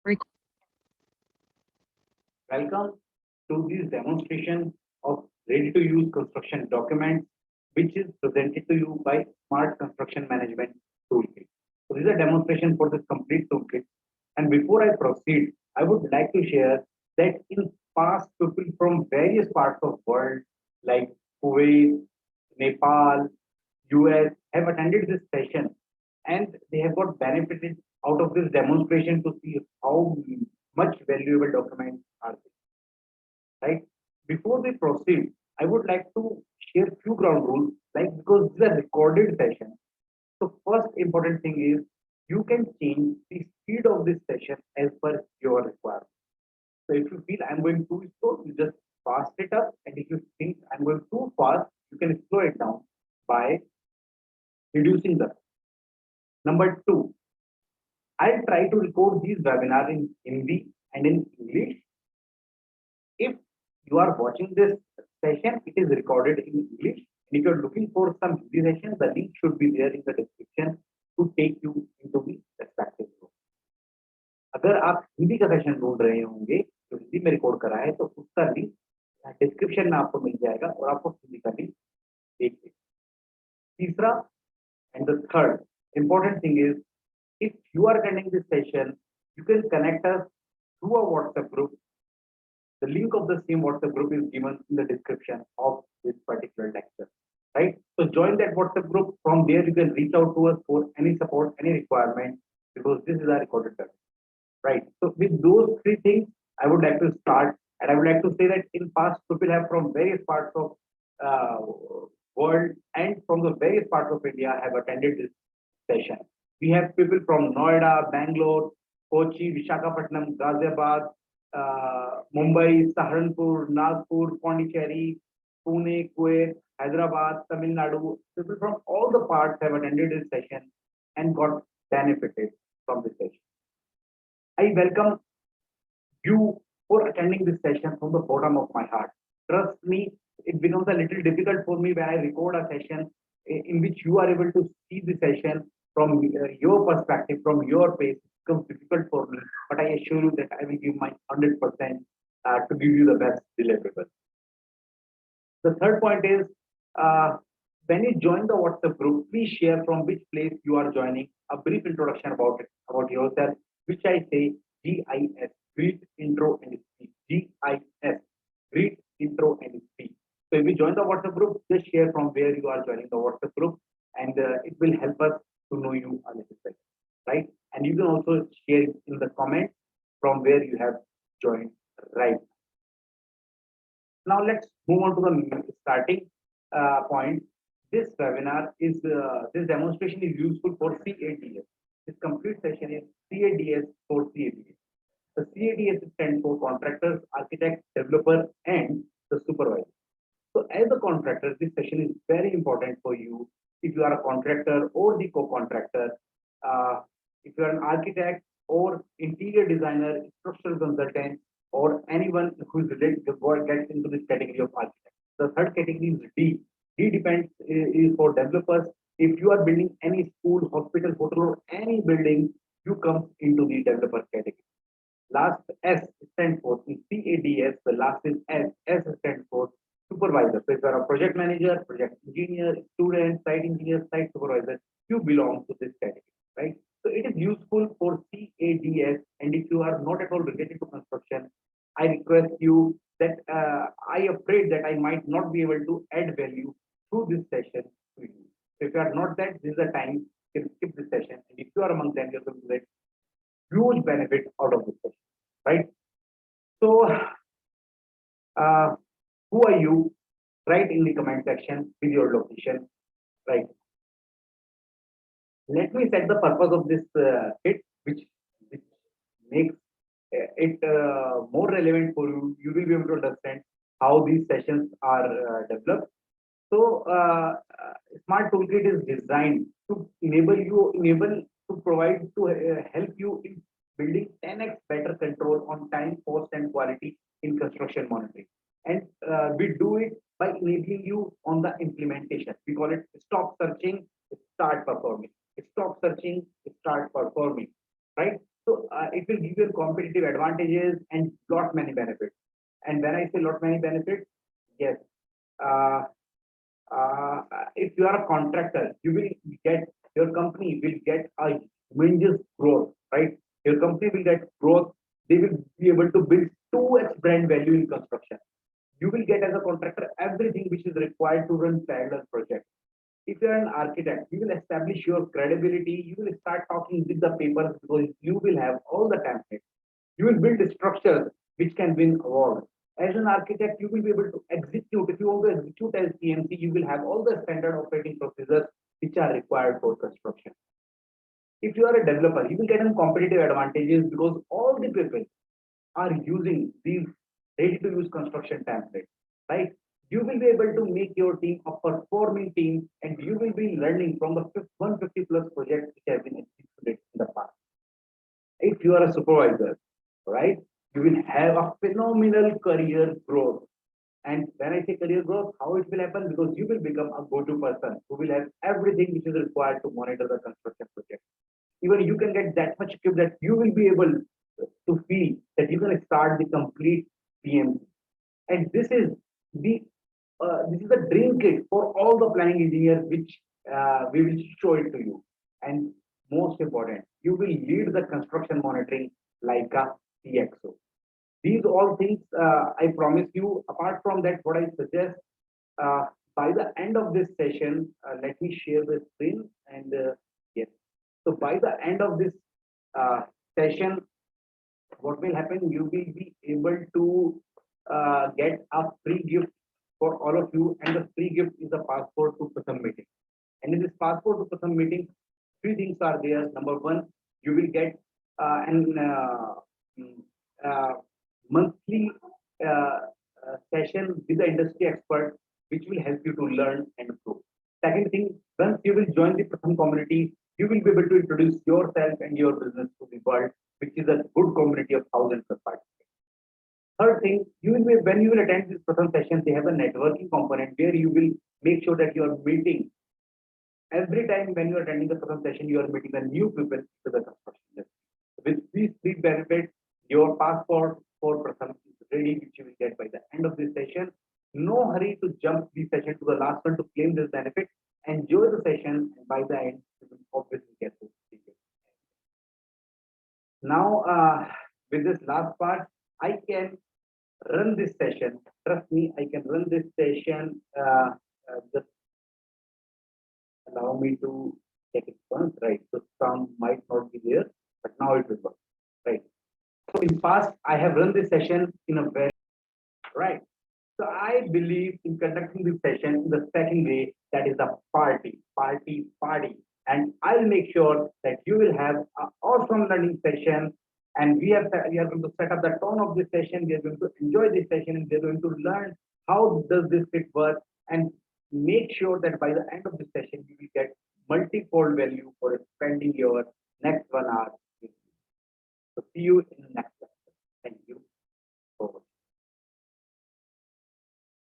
Rec- Welcome to this demonstration of ready-to-use construction documents, which is presented to you by Smart Construction Management Toolkit. So this is a demonstration for this complete toolkit. And before I proceed, I would like to share that in past, people from various parts of world like Kuwait, Nepal, US have attended this session and they have got benefited out of this demonstration to see how much valuable documents are there, right? Before we proceed, I would like to share few ground rules, like because this is a recorded session. So first important thing is you can change the speed of this session as per your requirement. So if you feel I'm going too slow, you just fast it up, and if you think I'm going too fast, you can slow it down by reducing the. Number two, I'll try to record these webinars in Hindi and in English. If you are watching this session, it is recorded in English. And if you're looking for some Hindi session, the link should be there in the description to take you into the respective room. अगर आप हिंदी का session ढूंढ रहे होंगे जो हिंदी में record करा है तो उसका लिंक डिस्क्रिप्शन में आपको मिल जाएगा और आपको हिंदी का लिंक देख लीजिए. तीसरा and the third important thing is if you are attending this session, you can connect us through a WhatsApp group. The link of the same WhatsApp group is given in the description of this particular lecture. Right? So join that WhatsApp group. From there, you can reach out to us for any support, any requirement, because this is a recorded session. Right. So with those three things, I would like to start, and I would like to say that in past, people have from various parts of uh, world and from the various parts of India have attended this session. We have people from Noida, Bangalore, Kochi, Vishakhapatnam, Ghaziabad, Mumbai, Saharanpur, Nagpur, Pondicherry, Pune, Kuwait, Hyderabad, Tamil Nadu. People from all the parts have attended this session and got benefited from this session. I welcome you for attending this session from the bottom of my heart. Trust me, it becomes a little difficult for me when I record a session in which you are able to see the session from your perspective, from your pace. It becomes difficult for me, but I assure you that I will give my 100% to give you the best deliverable. The third point is when you join the WhatsApp group, please share from which place you are joining, a brief introduction about it, about yourself, which I say GIS, greet intro and speak. GIS, greet intro and speak. So if you join the WhatsApp group, just share from where you are joining the WhatsApp group, and it will help us to know you a little bit, right? And you can also share in the comments from where you have joined right. Now let's move on to the starting point. This webinar is this demonstration is useful for CADS. This complete session is CADS for CADS. The CADS stands for contractors, architects, developer, and the supervisor. So as a contractor, this session is very important for you. If you are a contractor or the co-contractor, uh, if you are an architect or interior designer, structural consultant, or anyone who is related to what gets into this category of architect. The third category is D. D depends is for developers. If you are building any school, hospital, hotel, or any building, you come into the developer category. Last S stands for in CADS. The last is S. S stands for supervisor. So if you are a project manager, project engineer, student, site engineer, site supervisor, you belong to this category, right? So it is useful for CADS. And if you are not at all related to construction, I request you that I afraid that I might not be able to add value through this session to you. So if you are not that, this is the time you can skip this session. And if you are among them, you're going to get huge benefit out of this session, right? So, who are you? Write in the comment section with your location, right? Let me set the purpose of this kit, which makes it more relevant for you. You will be able to understand how these sessions are developed. So, Smart Toolkit is designed to enable to provide to help you in building 10x better control on time, cost, and quality in construction monitoring. And we do it by enabling you on the implementation. We call it stop searching, start performing. Stop searching, start performing. Right. So it will give you competitive advantages and lot many benefits. And when I say lot many benefits, yes, uh, if you are a contractor, you will get, your company will get a tremendous growth, right? Your company will get growth. They will be able to build 2x brand value in construction. You will get as a contractor everything which is required to run parallel projects. If you are an architect, you will establish your credibility. You will start talking with the papers because you will have all the templates. You will build structures which can win awards. As an architect, you will be able to execute. If you want to execute as PMC, you will have all the standard operating procedures which are required for construction. If you are a developer, you will get some competitive advantages because all the people are using these ready-to-use construction templates, right? You will be able to make your team a performing team, and you will be learning from the 150 plus projects which have been executed in the past. If you are a supervisor, right, you will have a phenomenal career growth. And when I say career growth, how it will happen? Because you will become a go-to person who will have everything which is required to monitor the construction project. Even you can get that much equipped that you will be able to feel that you can start the complete PMC. And this is the dream kit for all the planning engineers, which we will show it to you. And most important, you will lead the construction monitoring like a CXO. These all things I promise you. Apart from that, what I suggest uh, by the end of this session, let me share the screen and yes. So by the end of this session, what will happen? You will be able to get a free gift for all of you, and the free gift is a passport to Pratham meeting. And in this passport to Pratham meeting, three things are there. Number one, you will get an mm, uh, monthly session with the industry expert, which will help you to learn and grow. Second thing, once you will join the Pratham community, you will be able to introduce yourself and your business to the world, which is a good community of thousands of participants. Third thing, you will be, when you will attend this Pratham session, they have a networking component where you will make sure that you are meeting every time when you are attending the Pratham session, you are meeting a new people to the construction industry. With these three benefits, your passport for Pratham is ready, which you will get by the end of this session. No hurry to jump the session to the last one to claim this benefit. Enjoy the session, and by the end, you will obviously get this. Now, with this last part, I can run this session. Trust me, I can run this session. Just allow me to check it once, right? So sound might not be there, but now it will work, right? So in past, I have run this session in a very right. So I believe in conducting this session in the second way, that is a party. And I'll make sure that you will have an awesome learning session. And we are going to set up the tone of this session. We are going to enjoy this session, and we are going to learn how does this kit work, and make sure that by the end of this session, you will get multi-fold value for spending your next 1 hour. So see you in the next.